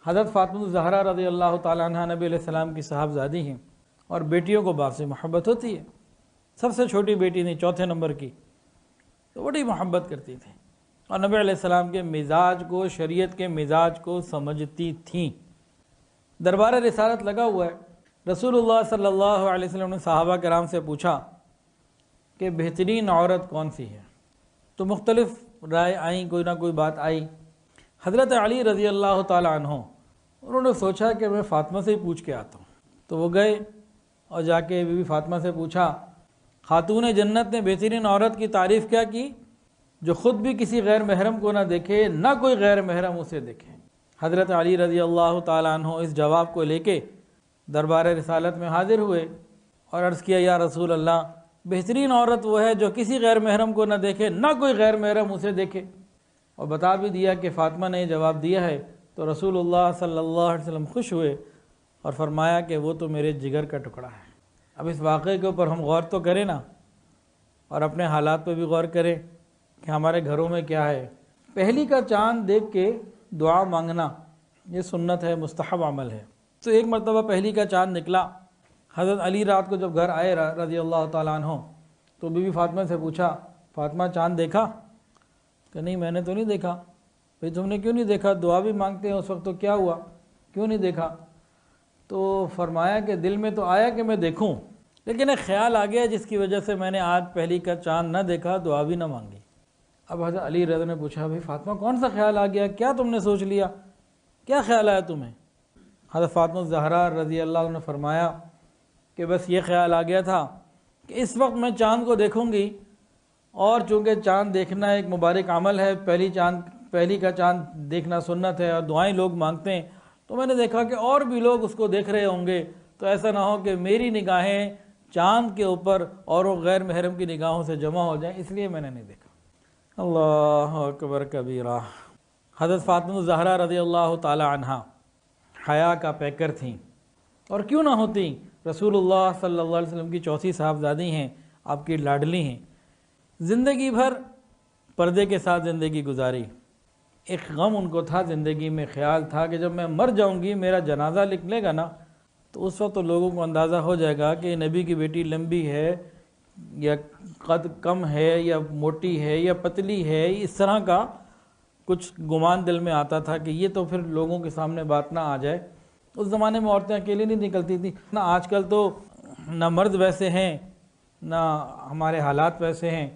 حضرت فاطمہ الزہرا رضی اللہ تعالیٰ عنہ نبی علیہ السلام کی صاحبزادی ہیں، اور بیٹیوں کو باپ سے محبت ہوتی ہے۔ سب سے چھوٹی بیٹی تھی، چوتھے نمبر کی، تو بڑی محبت کرتی تھیں اور نبی علیہ السلام کے مزاج کو، شریعت کے مزاج کو سمجھتی تھیں۔ دربار رسالت لگا ہوا ہے، رسول اللہ صلی اللہ علیہ وسلم نے صحابہ کرام سے پوچھا کہ بہترین عورت کون سی ہے؟ تو مختلف رائے آئیں، کوئی نہ کوئی بات آئی۔ حضرت علی رضی اللہ تعالیٰ عنہ انہوں نے سوچا کہ میں فاطمہ سے ہی پوچھ کے آتا ہوں، تو وہ گئے اور جا کے بی بی فاطمہ سے پوچھا۔ خاتون جنت نے بہترین عورت کی تعریف کیا کی؟ جو خود بھی کسی غیر محرم کو نہ دیکھے، نہ کوئی غیر محرم اسے دیکھے۔ حضرت علی رضی اللہ تعالیٰ عنہ اس جواب کو لے کے دربار رسالت میں حاضر ہوئے اور عرض کیا، یا رسول اللہ، بہترین عورت وہ ہے جو کسی غیر محرم کو نہ دیکھے، نہ کوئی غیر محرم اسے دیکھے، اور بتا بھی دیا کہ فاطمہ نے یہ جواب دیا ہے۔ تو رسول اللہ صلی اللہ علیہ وسلم خوش ہوئے اور فرمایا کہ وہ تو میرے جگر کا ٹکڑا ہے۔ اب اس واقعے کے اوپر ہم غور تو کریں نا، اور اپنے حالات پہ بھی غور کریں کہ ہمارے گھروں میں کیا ہے۔ پہلی کا چاند دیکھ کے دعا مانگنا یہ سنت ہے، مستحب عمل ہے۔ تو ایک مرتبہ پہلی کا چاند نکلا، حضرت علی رات کو جب گھر آئے رضی اللہ تعالیٰ عنہ، تو بی بی فاطمہ سے پوچھا، فاطمہ چاند دیکھا؟ کہ نہیں میں نے تو نہیں دیکھا۔ بھئی تم نے کیوں نہیں دیکھا؟ دعا بھی مانگتے ہیں اس وقت، تو کیا ہوا؟ کیوں نہیں دیکھا؟ تو فرمایا کہ دل میں تو آیا کہ میں دیکھوں، لیکن ایک خیال آ گیا جس کی وجہ سے میں نے آج پہلی کا چاند نہ دیکھا، دعا بھی نہ مانگی۔ اب حضرت علی رضی نے پوچھا، بھئی فاطمہ کون سا خیال آ گیا؟ کیا تم نے سوچ لیا؟ کیا خیال آیا تمہیں؟ حضرت فاطمہ الزہرا رضی اللہ عنہ نے فرمایا کہ بس یہ خیال آ گیا تھا کہ اس وقت میں چاند کو دیکھوں گی، اور چونکہ چاند دیکھنا ایک مبارک عمل ہے، پہلی کا چاند دیکھنا سنت ہے اور دعائیں لوگ مانگتے ہیں، تو میں نے دیکھا کہ اور بھی لوگ اس کو دیکھ رہے ہوں گے، تو ایسا نہ ہو کہ میری نگاہیں چاند کے اوپر اور وہ غیر محرم کی نگاہوں سے جمع ہو جائیں، اس لیے میں نے نہیں دیکھا۔ اللہ اکبر کبیرہ۔ حضرت فاطمہ الزہرا رضی اللہ تعالی عنہ حیا کا پیکر تھیں، اور کیوں نہ ہوتی، رسول اللہ صلی اللہ علیہ وسلم کی چوتھی صاحبزادی ہیں، آپ کی لاڈلی ہیں۔ زندگی بھر پردے کے ساتھ زندگی گزاری۔ ایک غم ان کو تھا زندگی میں، خیال تھا کہ جب میں مر جاؤں گی، میرا جنازہ نکلے گا نا، تو اس وقت تو لوگوں کو اندازہ ہو جائے گا کہ نبی کی بیٹی لمبی ہے یا قد کم ہے یا موٹی ہے یا پتلی ہے، اس طرح کا کچھ گمان دل میں آتا تھا کہ یہ تو پھر لوگوں کے سامنے بات نہ آ جائے۔ اس زمانے میں عورتیں اکیلی نہیں نکلتی تھیں، نہ آج کل تو نہ مرد ویسے ہیں نہ ہمارے حالات ویسے ہیں۔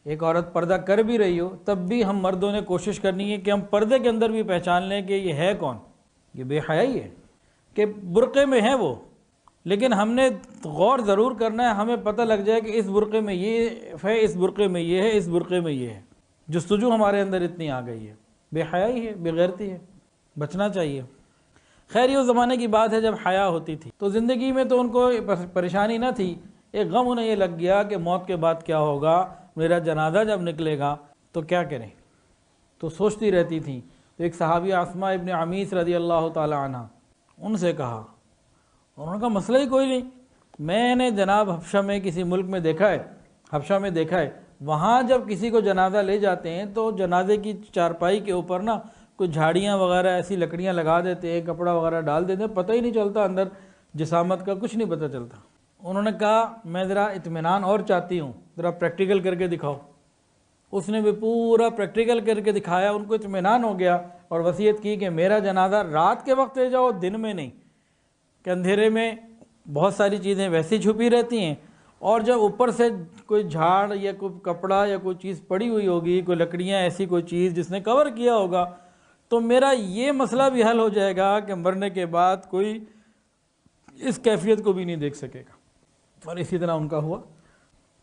ایک عورت پردہ کر بھی رہی ہو تب بھی ہم مردوں نے کوشش کرنی ہے کہ ہم پردے کے اندر بھی پہچان لیں کہ یہ ہے کون، یہ بے حیائی ہے کہ برقعے میں ہے وہ، لیکن ہم نے غور ضرور کرنا ہے، ہمیں پتہ لگ جائے کہ اس برقعے میں یہ ہے، اس برقعے میں یہ ہے، اس برقعے میں یہ ہے۔ جستجو ہمارے اندر اتنی آ گئی ہے، بے حیائی ہے، بے غیرتی ہے، بچنا چاہیے۔ خیر یہ اس زمانے کی بات ہے جب حیا ہوتی تھی، تو زندگی میں تو ان کو پریشانی نہ تھی، ایک غم انہیں یہ لگ گیا کہ موت کے بعد کیا ہوگا، میرا جنازہ جب نکلے گا تو کیا کریں، تو سوچتی رہتی تھیں۔ تو ایک صحابی اسماء ابن عمیس رضی اللہ تعالی عنہ، ان سے کہا، انہوں نے کہا مسئلہ ہی کوئی نہیں، میں نے جناب حبشہ میں کسی ملک میں دیکھا ہے، حبشہ میں دیکھا ہے، وہاں جب کسی کو جنازہ لے جاتے ہیں تو جنازے کی چارپائی کے اوپر نا کچھ جھاڑیاں وغیرہ ایسی لکڑیاں لگا دیتے ہیں، کپڑا وغیرہ ڈال دیتے ہیں، پتہ ہی نہیں چلتا اندر جسامت کا، کچھ نہیں پتہ چلتا۔ انہوں نے کہا میں ذرا اطمینان اور چاہتی ہوں، ذرا پریکٹیکل کر کے دکھاؤ۔ اس نے بھی پورا پریکٹیکل کر کے دکھایا، ان کو اطمینان ہو گیا، اور وصیت کی کہ میرا جنازہ رات کے وقت لے جاؤ، دن میں نہیں، کہ اندھیرے میں بہت ساری چیزیں ویسی چھپی رہتی ہیں، اور جب اوپر سے کوئی جھاڑ یا کوئی کپڑا یا کوئی چیز پڑی ہوئی ہوگی، کوئی لکڑیاں ایسی کوئی چیز جس نے کور کیا ہوگا، تو میرا یہ مسئلہ بھی حل ہو جائے گا کہ مرنے کے بعد کوئی اس کیفیت کو بھی نہیں دیکھ سکے گا۔ اور اسی طرح ان کا ہوا۔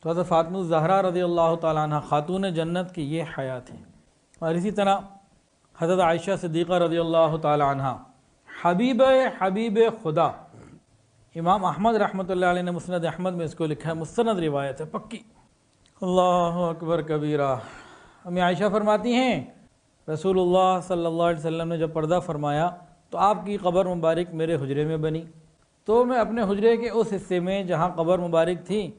تو حضرت فاطمہ الزہرا رضی اللہ تعالیٰ عنہ خاتون جنت کی یہ حیات ہے۔ اور اسی طرح حضرت عائشہ صدیقہ رضی اللہ تعالیٰ عنہ حبیب خدا، امام احمد رحمۃ اللہ علیہ نے مسند احمد میں اس کو لکھا ہے، مستند روایت ہے پکی۔ اللہ اکبر کبیرہ۔ امی عائشہ فرماتی ہیں رسول اللہ صلی اللہ علیہ وسلم نے جب پردہ فرمایا تو آپ کی قبر مبارک میرے حجرے میں بنی، تو میں اپنے حجرے کے اس حصے میں جہاں قبر مبارک تھی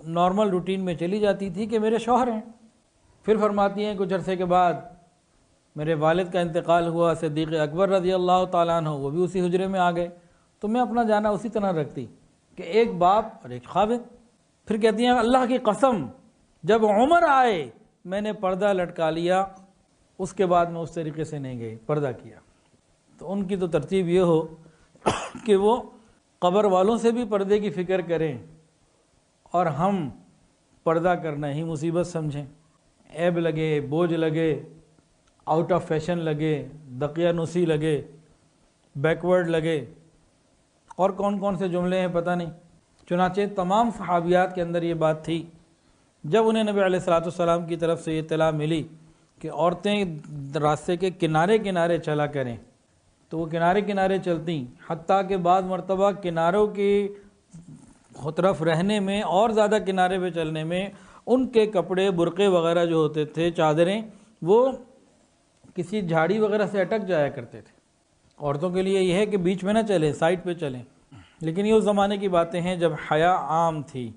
نارمل روٹین میں چلی جاتی تھی کہ میرے شوہر ہیں۔ پھر فرماتی ہیں کچھ عرصے کے بعد میرے والد کا انتقال ہوا، صدیق اکبر رضی اللہ تعالیٰ عنہ وہ بھی اسی حجرے میں آ گئے، تو میں اپنا جانا اسی طرح رکھتی کہ ایک باپ اور ایک خاوند۔ پھر کہتی ہیں اللہ کی قسم جب عمر آئے میں نے پردہ لٹکا لیا، اس کے بعد میں اس طریقے سے نہیں گئی، پردہ کیا۔ تو ان کی تو ترتیب یہ ہو کہ وہ قبر والوں سے بھی پردے کی فکر کریں اور ہم پردہ کرنا ہی مصیبت سمجھیں، عیب لگے، بوجھ لگے، آؤٹ آف فیشن لگے، دقیانوسی لگے، بیکورڈ لگے، اور کون کون سے جملے ہیں پتہ نہیں۔ چنانچہ تمام صحابیات کے اندر یہ بات تھی، جب انہیں نبی علیہ الصلوۃ والسلام کی طرف سے یہ اطلاع ملی کہ عورتیں راستے کے کنارے کنارے چلا کریں تو وہ کنارے کنارے چلتیں، حتیٰ کہ بعض مرتبہ کناروں کی طرف رہنے میں اور زیادہ کنارے پہ چلنے میں ان کے کپڑے برقعے وغیرہ جو ہوتے تھے، چادریں، وہ کسی جھاڑی وغیرہ سے اٹک جایا کرتے تھے۔ عورتوں کے لیے یہ ہے کہ بیچ میں نہ چلیں، سائڈ پہ چلیں، لیکن یہ اس زمانے کی باتیں ہیں جب حیا عام تھی۔